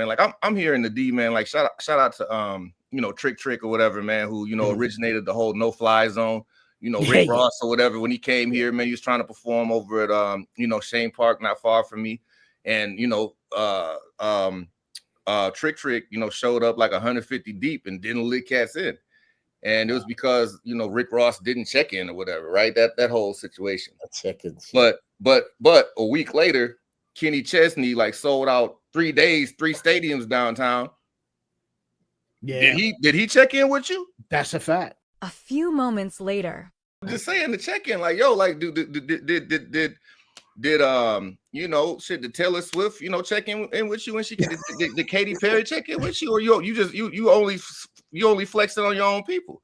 man. Like I'm here in the D, man. Like shout out to Trick or whatever, man, who originated the whole no fly zone. Rick Ross or whatever, when he came here, man, he was trying to perform over at Shane Park, not far from me. And Trick, showed up like 150 deep and didn't let cats in. And it was because Rick Ross didn't check in or whatever, right? That whole situation. But a week later, Kenny Chesney like sold out 3 days, 3 stadiums downtown. Yeah. Did he check in with you? That's a fact. A few moments later. I'm just saying, the check in, like, yo, like, did did Taylor Swift, check in with you when she did Katy Perry check in with you, or you only flexing on your own people?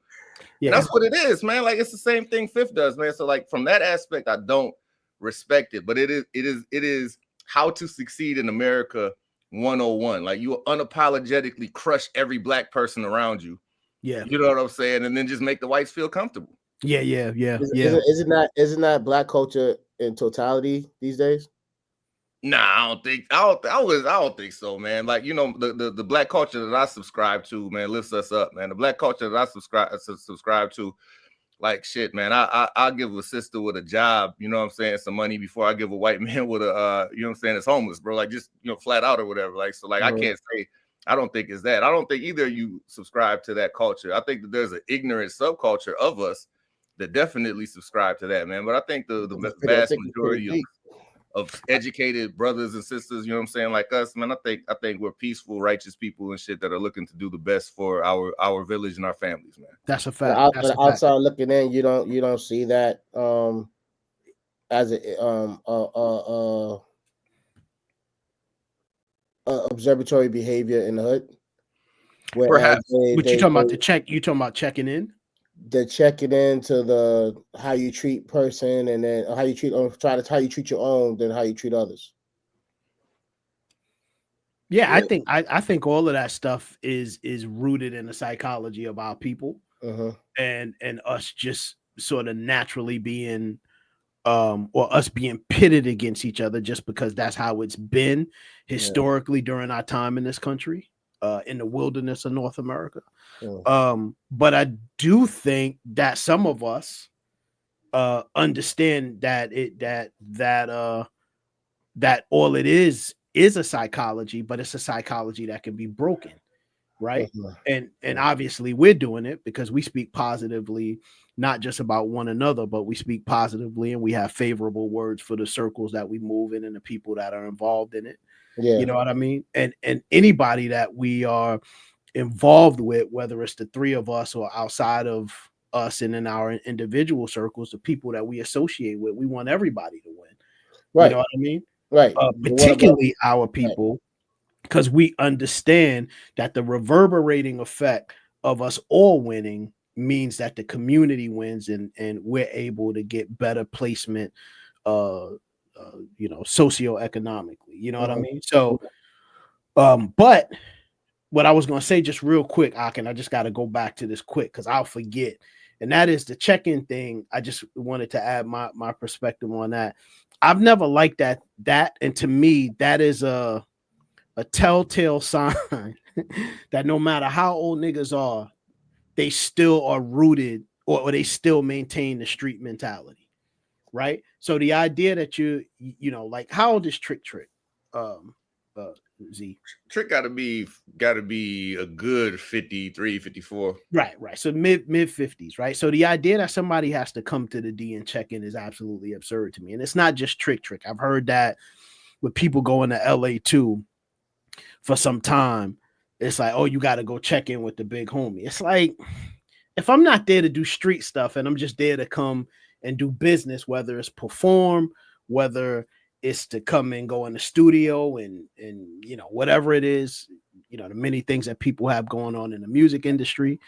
Yeah, and that's what it is, man. Like, it's the same thing Fifth does, man. So, like, from that aspect, I don't respect it, but it is how to succeed in America 101. Like, you unapologetically crush every black person around you. Yeah, you know what I'm saying, and then just make the whites feel comfortable. Yeah. Isn't that black culture in totality these days? Nah, I don't think so, man. Like, the black culture that I subscribe to, man, lifts us up, man. The black culture that I subscribe to, like, shit, man. I'll give a sister with a job, some money before I give a white man with a that's homeless, bro. Like, just flat out or whatever. Like, so, like, I can't say I don't think it's that. I don't think either of you subscribe to that culture. I think that there's an ignorant subculture of us that definitely subscribe to that, man. But I think the vast majority of educated brothers and sisters, like us, man, I think we're peaceful, righteous people and shit that are looking to do the best for our village and our families, man. That's a fact. But outside looking in, you don't see that as a observatory behavior in the hood. Perhaps. But you talking about the check? You talking about checking in? The checking into the how you treat person, and then how you treat your own, then how you treat others. Yeah, I think all of that stuff is rooted in the psychology of our people, and us just sort of naturally being, or us being pitted against each other just because that's how it's been historically during our time in this country, in the wilderness of North America. But I do think that some of us understand that all it is a psychology, but it's a psychology that can be broken, right? And obviously we're doing it because we speak positively, not just about one another, but we speak positively and we have favorable words for the circles that we move in and the people that are involved in it. You know what I mean? And anybody that we are involved with, whether it's the three of us or outside of us and in our individual circles, the people that we associate with, we want everybody to win. Right. You know what I mean? Right. Particularly our people, because we understand that the reverberating effect of us all winning means that the community wins and we're able to get better placement, socioeconomically. You know what I mean? So, but what I was going to say just real quick, Akin, I just got to go back to this quick because I'll forget. And that is the check-in thing. I just wanted to add my perspective on that. I've never liked that. And to me, that is a telltale sign that no matter how old niggas are, they still are rooted or they still maintain the street mentality. Right. So the idea that like, how old is Trick? Z Trick gotta be a good 53, 54. Right. So mid 50s, right? So the idea that somebody has to come to the D and check in is absolutely absurd to me. And it's not just Trick. I've heard that with people going to LA too for some time. It's like, oh, you got to go check in with the big homie. It's like, if I'm not there to do street stuff and I'm just there to come and do business, whether it's perform, whether it's to come and go in the studio and whatever it is, the many things that people have going on in the music industry.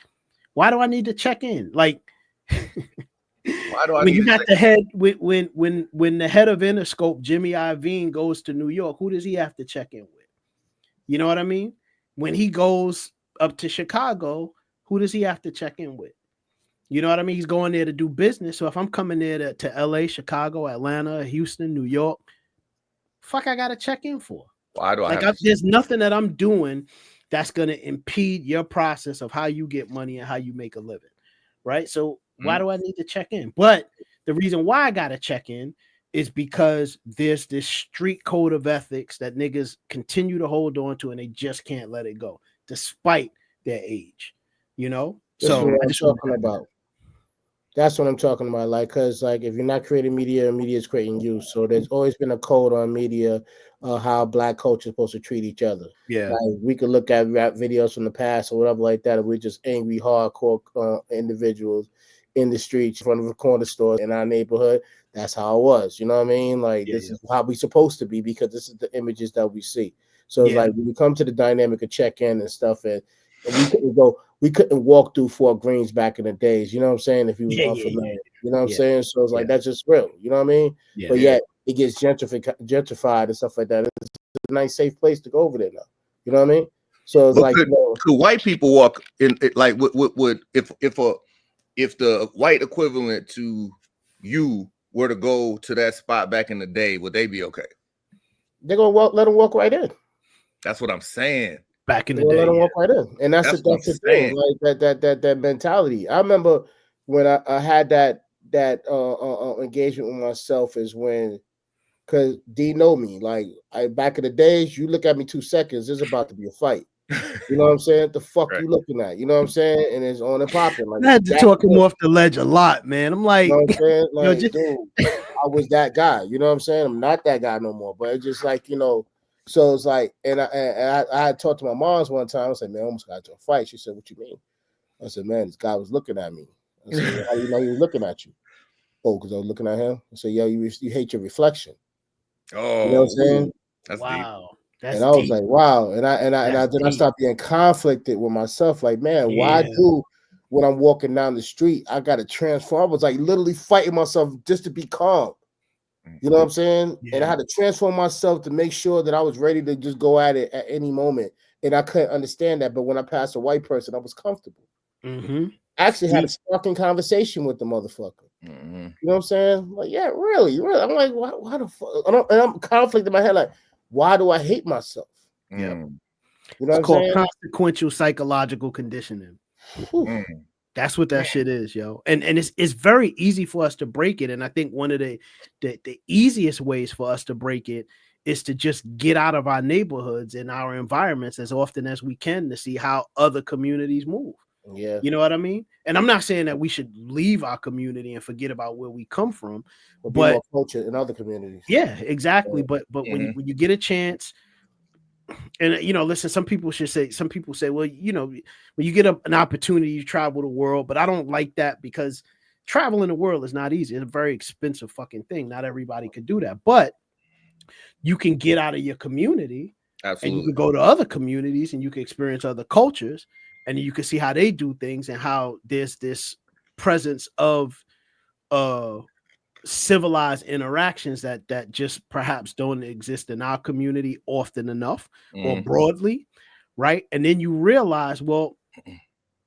Why do I need to check in? Like, why do I you got the head when the head of Interscope, Jimmy Iovine, goes to New York, who does he have to check in with? You know what I mean? When he goes up to Chicago, who does he have to check in with? You know what I mean? He's going there to do business. So if I'm coming there to LA, Chicago, Atlanta, Houston, New York, fuck, I got to check in for. Why do I Like, have to? there's nothing that I'm doing that's going to impede your process of how you get money and how you make a living, right? So why do I need to check in? But the reason why I got to check in is because there's this street code of ethics that niggas continue to hold on to, and they just can't let it go, despite their age, you know? That's So what I I'm just talking about. That's what I'm talking about. Like, because like if you're not creating media, media is creating you. So there's always been a code on media, how Black culture is supposed to treat each other. Yeah. Like, we could look at rap videos from the past or whatever like that. And we're just angry, hardcore individuals in the streets, in front of a corner store in our neighborhood. That's how it was. You know what I mean? Like, this is how we supposed to be, because this is the images that we see. So it's like when we come to the dynamic of check-in and stuff, and we couldn't walk through Fort Greens back in the days, you know what I'm saying? If you was unfamiliar, you know what I'm saying? So it's like that's just real, you know what I mean? But yet it gets gentrified and stuff like that. It's a nice, safe place to go over there now. You know what I mean? So it's could white people walk in it, like would if the white equivalent to you were to go to that spot back in the day, would they be okay? They're gonna let them walk right in. That's what I'm saying. Back in the day, let them walk right in, and that's the thing, like that mentality. I remember when I had that engagement with myself is when, because D know me, like back in the days, you look at me 2 seconds, there's about to be a fight. You know what I'm saying? The fuck you looking at? You know what I'm saying? And it's on and popping. Like, I had to talk him off the ledge a lot, man. I'm like, you know what I'm saying? Like, just... dude, I was that guy. You know what I'm saying? I'm not that guy no more. But it's just like, you know, so it's like, and I had talked to my mom's one time. I said, man, I almost got into a fight. She said, what you mean? I said, man, this guy was looking at me. I said, well, how do you know he was looking at you? Oh, because I was looking at him. I said, yo, you hate your reflection. Oh, you know what I'm saying? That's wow. Deep. And I was like, wow. And I started being conflicted with myself. Like, man, why do when I'm walking down the street, I got to transform? I was like literally fighting myself just to be calm. You know what I'm saying? And I had to transform myself to make sure that I was ready to just go at it at any moment. And I couldn't understand that. But when I passed a white person, I was comfortable. I actually had a sparking conversation with the motherfucker. You know what I'm saying? Like, yeah, really. I'm like, why the fuck? And I'm conflicted in my head, like, why do I hate myself? You know what it's I'm called saying? consequential psychological conditioning. That's what that shit is, yo. And it's very easy for us to break it. And I think one of the easiest ways for us to break it is to just get out of our neighborhoods and our environments as often as we can to see how other communities move. Yeah. You know what I mean? And I'm not saying that we should leave our community and forget about where we come from, but more culture in other communities. Yeah, exactly. But when you get a chance, and you know, listen, some people say, well, you know, when you get an opportunity, you travel the world, but I don't like that because traveling the world is not easy. It's a very expensive fucking thing. Not everybody could do that, but you can get out of your community. Absolutely. And you can go to other communities and you can experience other cultures and you can see how they do things and how there's this presence of civilized interactions that just perhaps don't exist in our community often enough or broadly, right? And then you realize, well,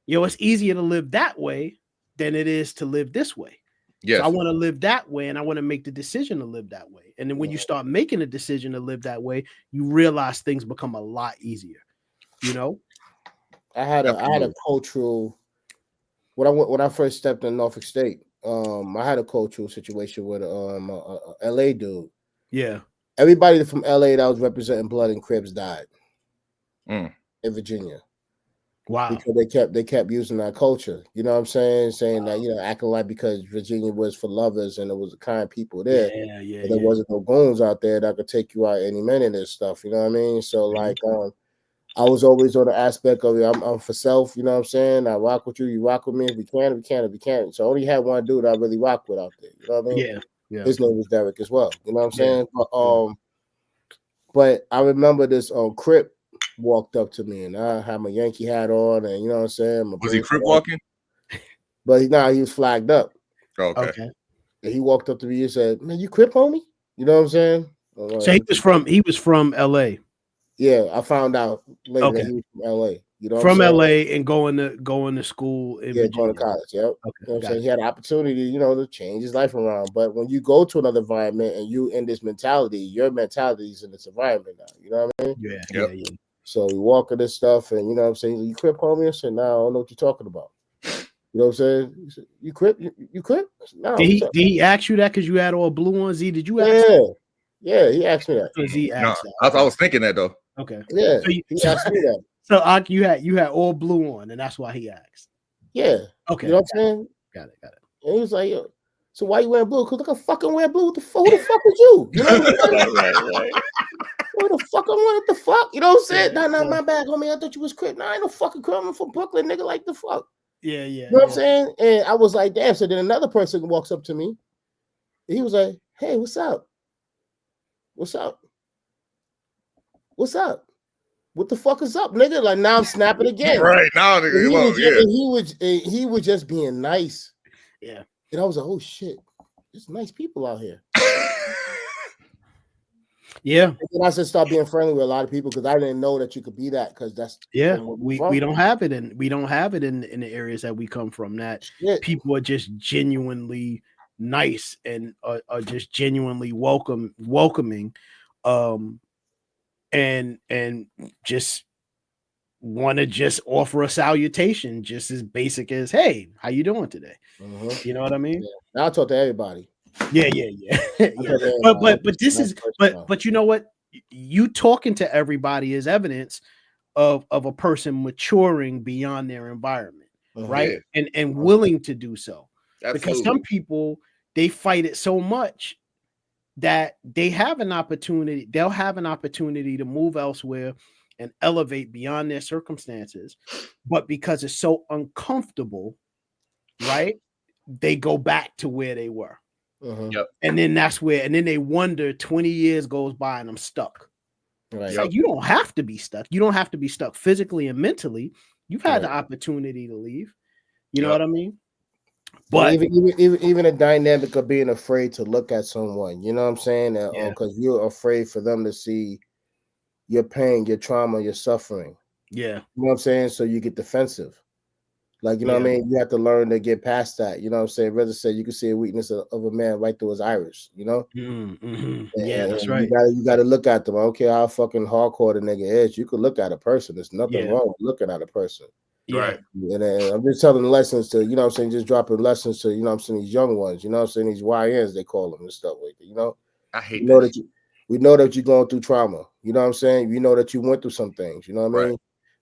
you know, it's easier to live that way than it is to live this way. Yes. So I want to live that way and I want to make the decision to live that way. And then when you start making a decision to live that way, you realize things become a lot easier, you know? I had a cultural, when I first stepped in Norfolk State, I had a cultural situation with a LA dude. Yeah. Everybody from LA that was representing Blood and Crips died in Virginia. Wow. Because they kept using that culture. You know what I'm saying? Saying that, you know, acting like because Virginia was for lovers and there was kind people there. Yeah. There wasn't no goons out there that could take you out any minute and stuff. You know what I mean? So like I was always on the aspect of I'm for self, you know what I'm saying? I rock with you, you rock with me. If we can, we can, if we can't. So I only had one dude I really rock with out there. You know what I mean? Yeah. His name was Derek as well. You know what I'm saying? But I remember this Crip walked up to me and I had my Yankee hat on and you know what I'm saying? Was he Crip walking? But he was flagged up. Okay. And he walked up to me and said, man, you Crip, homie? You know what I'm saying? So he was from LA. Yeah, I found out later that he was from LA. You know, from LA and going to school in Virginia. Going to college. Yep. Okay, You know what I'm saying? He had an opportunity, to change his life around. But when you go to another environment and you in this mentality, your mentality is in this environment now. You know what I mean? Yeah. So we walk in this stuff, and you know what I'm saying? You crip, homie? I said, no, I don't know what you're talking about. You know what I'm saying? He said, you crip? You crip? No. Did he ask you that because you had all blue on? Z? Did you ask? Yeah, he asked me that. Z asked that. I was thinking that though. Okay. Yeah, he asked me that. So you had all blue on, and that's why he asked. Yeah. Okay. You know what I'm saying? Got it. And he was like, yo, so why you wearing blue? Because I fucking wear blue. Who the fuck was you? You know what I'm saying? What the fuck I want? What the fuck? You know what I'm saying? No, my bad, homie. I thought you was crip. No, I ain't no fucking crip. I'm from Brooklyn, nigga. Like the fuck. Yeah. You know what I'm saying? And I was like, damn. So then another person walks up to me. He was like, hey, what's up? What's up? What's up? What the fuck is up, nigga? Like now I'm snapping again. Right now, nigga. He was just being nice. Yeah. And I was like, oh shit, there's nice people out here. Yeah. And then I said start being friendly with a lot of people because I didn't know that you could be that because that's we don't have it in the areas that we come from. That people are just genuinely nice and are just genuinely welcoming. And just want to just offer a salutation, just as basic as, "Hey, how you doing today?" You know what I mean? Yeah. I talk to everybody. Yeah. But this is but you know what? You talking to everybody is evidence of a person maturing beyond their environment, right? And willing to do so. Absolutely. Because some people they fight it so much that they'll have an opportunity to move elsewhere and elevate beyond their circumstances, but because it's so uncomfortable, right? They go back to where they were. Yep. And then they wonder 20 years goes by and I'm stuck. Right. It's like you don't have to be stuck. You don't have to be stuck physically and mentally. You've had the opportunity to leave. You know what I mean? But even a dynamic of being afraid to look at someone, you know what I'm saying? Because you're afraid for them to see your pain, your trauma, your suffering. Yeah. You know what I'm saying? So you get defensive. Like, you know what I mean? You have to learn to get past that. You know what I'm saying? Rather say you can see a weakness of a man right through his iris, you know? Yeah, that's right. You got to look at them. I don't care how fucking hardcore the nigga is. You could look at a person. There's nothing wrong with looking at a person. Right. And I'm just telling lessons to, you know what I'm saying, just dropping lessons to, you know what I'm saying, these young ones, you know what I'm saying, these YNs, they call them and stuff like that, you know? I hate we know that you're going through trauma, you know what I'm saying? We know that you went through some things, you know what I mean?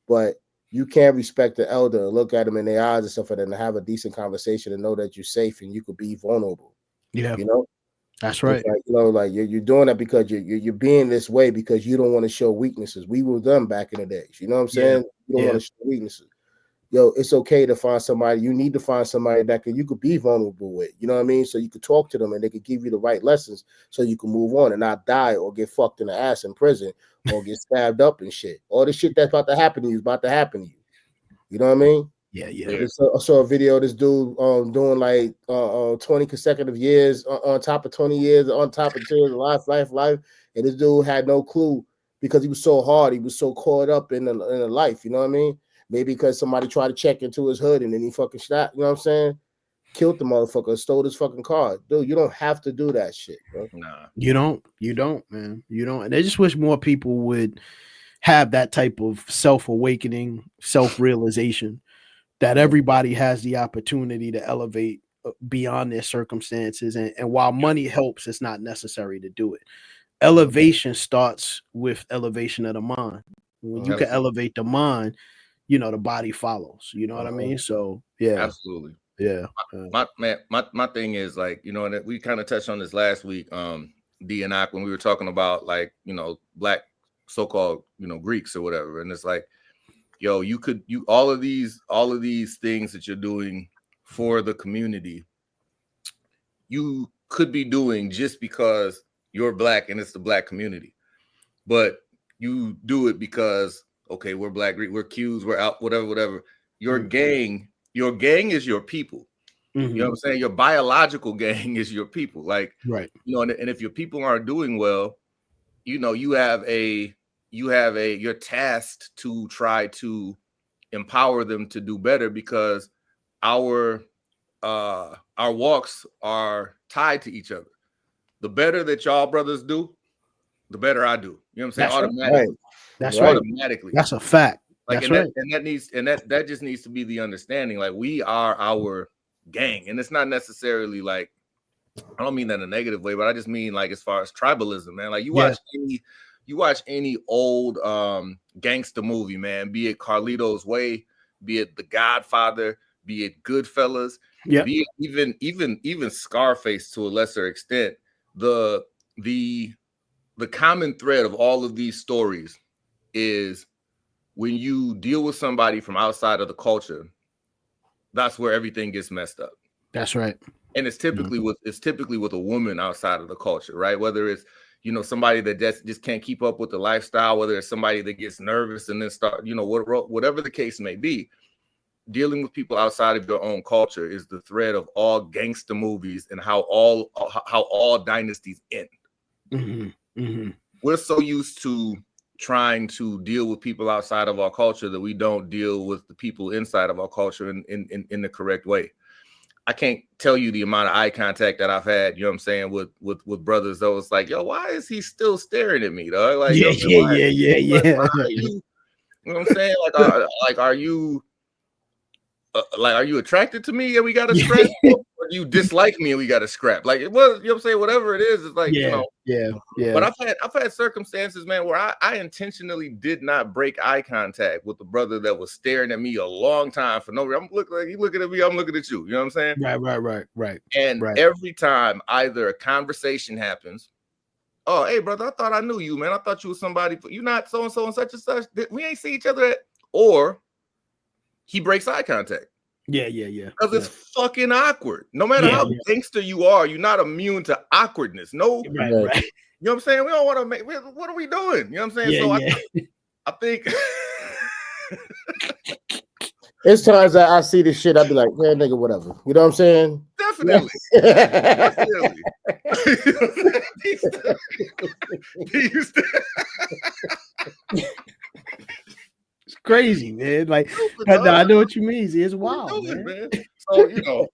But you can't respect the elder, look at them in their eyes and stuff like that, and have a decent conversation and know that you're safe and you could be vulnerable. Yeah. You know? That's right. Like, you know, like you're doing that because you're being this way because you don't want to show weaknesses. We were them back in the days, you know what I'm saying? You don't want to show weaknesses. Yo, it's okay to find somebody. You need to find somebody that you could be vulnerable with. You know what I mean? So you could talk to them and they could give you the right lessons so you can move on and not die or get fucked in the ass in prison or get stabbed up and shit. All the shit that's about to happen to you is about to happen to you. You know what I mean? Yeah. I saw a video of this dude doing like 20 consecutive years on top of 20 years, on top of 10 years, life. And this dude had no clue because he was so hard. He was so caught up in the life. You know what I mean? Maybe because somebody tried to check into his hood and then he fucking shot, you know what I'm saying? Killed the motherfucker, stole his fucking car. Dude, you don't have to do that shit, bro. Nah. You don't, man. You don't. And I just wish more people would have that type of self-awakening, self-realization that everybody has the opportunity to elevate beyond their circumstances. And while money helps, it's not necessary to do it. Elevation starts with elevation of the mind. When you can elevate the mind, you know, the body follows, you know what I mean? So absolutely. Yeah. My thing is like, you know, and we kind of touched on this last week, D and I, when we were talking about like, you know, black so-called, you know, Greeks or whatever. And it's like, yo, all of these things that you're doing for the community, you could be doing just because you're black and it's the black community. But you do it because, okay, we're black, we're Qs, we're out, whatever. Your gang is your people. You know what I'm saying? Your biological gang is your people. Like, right. You know, and if your people aren't doing well, you know, you're tasked to try to empower them to do better, because our walks are tied to each other. The better that y'all brothers do, the better I do. You know what I'm saying? That's Automatically. right. That's Right. Automatically. That's a fact. Like, That's and right. that just needs to be the understanding. Like, we are our gang, and it's not necessarily like, I don't mean that in a negative way, but I just mean like as far as tribalism, man. Like, you watch any old gangster movie, man, be it Carlito's Way, be it The Godfather, be it Goodfellas, Yeah. be it even Scarface to a lesser extent. The common thread of all of these stories is when you deal with somebody from outside of the culture, that's where everything gets messed up. That's right. And it's typically with a woman outside of the culture, right? Whether it's, you know, somebody that just can't keep up with the lifestyle, whether it's somebody that gets nervous and then start, you know, whatever the case may be, dealing with people outside of your own culture is the thread of all gangster movies and how all dynasties end. Mm-hmm. Mm-hmm. We're so used to trying to deal with people outside of our culture that we don't deal with the people inside of our culture in the correct way. I can't tell you the amount of eye contact that I've had, you know what I'm saying, with brothers that was like, yo, why is he still staring at me, dog? Like, yeah. You know what I'm saying? Like, are you are you attracted to me and we got to scrap? Or do you dislike me and we got to scrap? Like, it was, you know what I'm saying? Whatever it is, it's like, you know. Yeah. But I've had circumstances, man, where I intentionally did not break eye contact with the brother that was staring at me a long time for no reason. I'm looking, like, you looking at me, I'm looking at you. You know what I'm saying? Right. And every time either a conversation happens, oh, hey, brother, I thought I knew you, man. I thought you was somebody. You not so and so and such and such. We ain't see each other. Or he breaks eye contact. Yeah. Because it's fucking awkward. No matter how gangster you are, you're not immune to awkwardness. No, Right. You know what I'm saying? We don't want to make. What are we doing? You know what I'm saying? I think. It's times that I see this shit, I'll be like, man, nigga, whatever. You know what I'm saying? Definitely. It's crazy, man. Like, I know what you mean. It's wild, man. So, you know,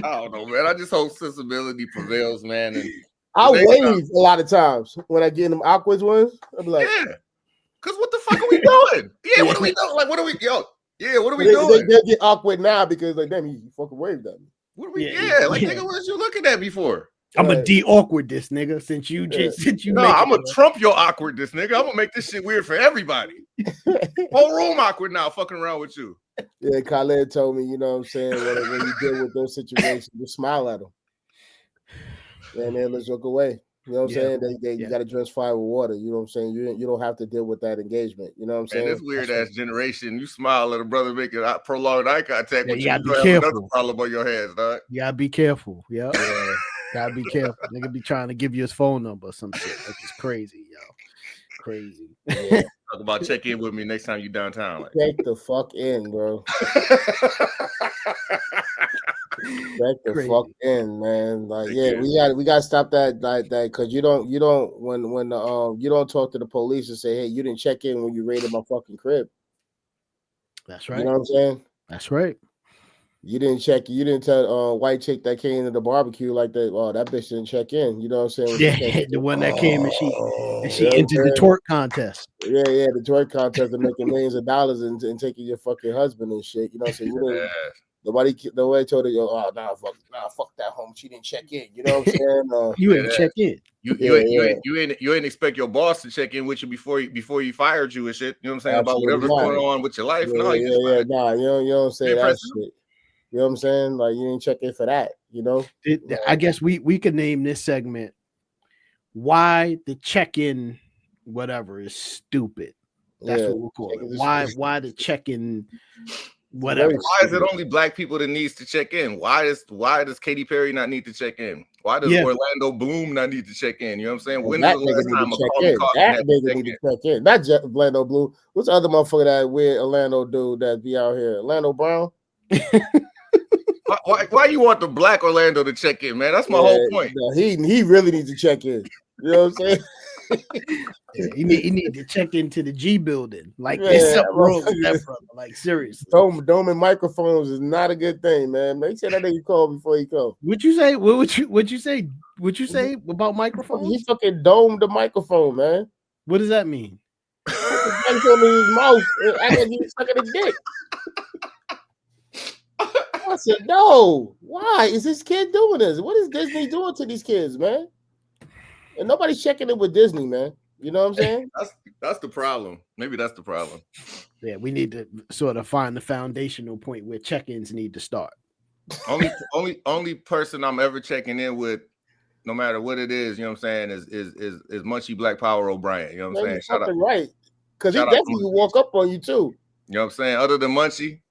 I don't know, man. I just hope sensibility prevails, man. And I wave a lot of times when I get in them awkward ones. I'll be like, yeah. Because what the fuck are we doing? Yeah, what are we doing? Like, what are we, what are we doing? They get awkward now because, like, damn, you fucking waved at me. What are we, nigga, what was you looking at me for? I'm gonna de-awkward this nigga since you I'm gonna trump your awkwardness, nigga. I'm gonna make this shit weird for everybody. Whole room awkward now, fucking around with you. Yeah, Khaled told me, you know what I'm saying, when you deal with those situations, just smile at them. And then let's look away. You know what I'm saying? You got to dress fire with water. You know what I'm saying? You don't have to deal with that engagement. You know what I'm saying? And this weird ass generation, you smile at a brother making prolonged eye contact with you gotta be careful. Have another problem on your hands, dog. You gotta be careful. Yeah. Gotta be careful. Nigga be trying to give you his phone number or some shit. That's just crazy, yo. Crazy. Talk about check in with me next time you downtown. Like. Check the fuck in, bro. Check the fuck in, man. Like, we gotta stop that because you don't when you don't talk to the police and say, hey, you didn't check in when you raided my fucking crib. That's right. You know what I'm saying? That's right. You didn't tell white chick that came to the barbecue like that. Oh, that bitch didn't check in. You know what I'm saying? Yeah, the one that came and she entered the twerk contest. Yeah, the twerk contest and making millions of dollars and taking your fucking husband and shit. You know what I'm saying? Nobody told her, oh, fuck that home. She didn't check in. You know what I'm saying? You ain't check in. You ain't expect your boss to check in with you before he fired you and shit. You know what I'm saying? Absolutely about whatever's going on with your life. Nah, you don't say that shit. You know what I'm saying? Like, you didn't check in for that, you know? I guess we could name this segment why the check-in whatever is stupid. That's what we'll call it. Why the check-in whatever. Why is it only black people that needs to check in? Why does Katy Perry not need to check in? Why does Orlando Bloom not need to check in? You know what I'm saying? When that nigga need to check in. Not just Orlando Bloom. What's the other motherfucker that weird Orlando dude that be out here? Orlando Brown? Why you want the black Orlando to check in, man? That's my whole point. No, he really needs to check in. You know what I'm saying? Yeah, he need to check into the G building. Like Man, there's something wrong with motherfucker- that brother. Like seriously. Dome and microphones is not a good thing, man. Make sure that nigga call before he come. What you say? What you say? What you say about microphones? He fucking domed the microphone, man. What does that mean? Microphone in his mouth. Act like he was sucking a dick. I said, no. Why is this kid doing this? What is Disney doing to these kids, man? And nobody's checking it with Disney, man. You know what I'm saying? That's the problem. Maybe that's the problem. Yeah, we need to sort of find the foundational point where check-ins need to start. Only person I'm ever checking in with, no matter what it is, you know what I'm saying, is Munchie Black Power O'Brien. You know what I'm saying? Shout out, right. Because he shout out definitely to will walk up on you too. you know what I'm saying? Other than Munchie,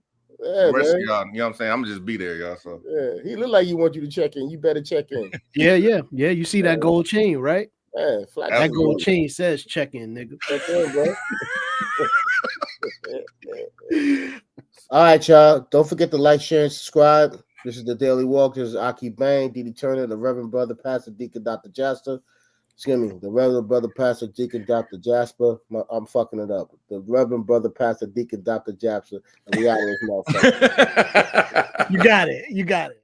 Yeah, the rest of man. y'all, you know what I'm saying? I'm gonna just be there, y'all. So Yeah, he look like he want you to check in. You better check in. Yeah. You see that gold chain, right? Yeah, flat That Absolutely. gold chain says check in, nigga. check in, bro. All right, y'all. Don't forget to like, share, and subscribe. This is the Daily Walk. This is Aki Bang, D.D. Turner, the Reverend Brother Pastor Deacon Dr. Jasper. Excuse me, the Reverend Brother Pastor Deacon Dr. Jasper. I'm fucking it up. The Reverend Brother Pastor Deacon Dr. Jasper. And we out of this motherfucker. You got it.